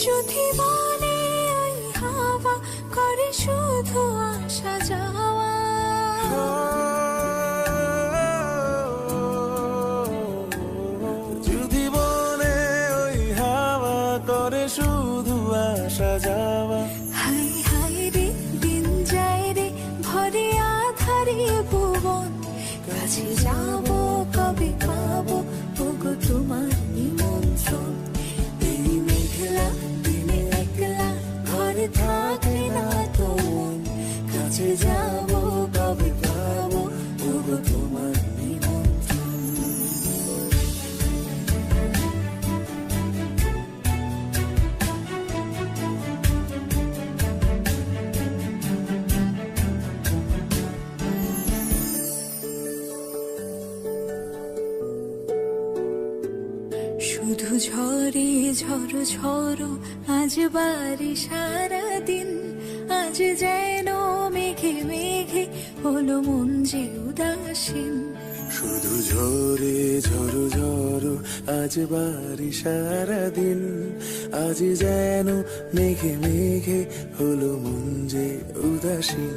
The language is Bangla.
যদি মনে ওই হাওয়া করে শুধু আসা যাওয়া, যদি মনে ওই হাওয়া করে শুধু আসা যাওয়া, হাই হাই রে দিন যায় রে ভরে আধারে ভুবন, কাছে যাব কবে পাবো ওগো তোমার নিমন্ত্রণ। এই মেঘলা দিনে একলা ঘরে থাকলে না তো মন, কাছে যাব কবে পাবো ওগো তোমার নিমন্ত্রণ। শুধু ঝরে ঝড়ো ঝড়ো আজ বাড়ি সারাদিন, আজ যেন মেঘে মেঘে হলো মন যে উদাসীন। শুধু ঝরে ঝড়ো ঝড়ো আজ বাড়ি সারাদিন, আজ যেন মেঘে মেঘে হলো মন যে উদাসীন।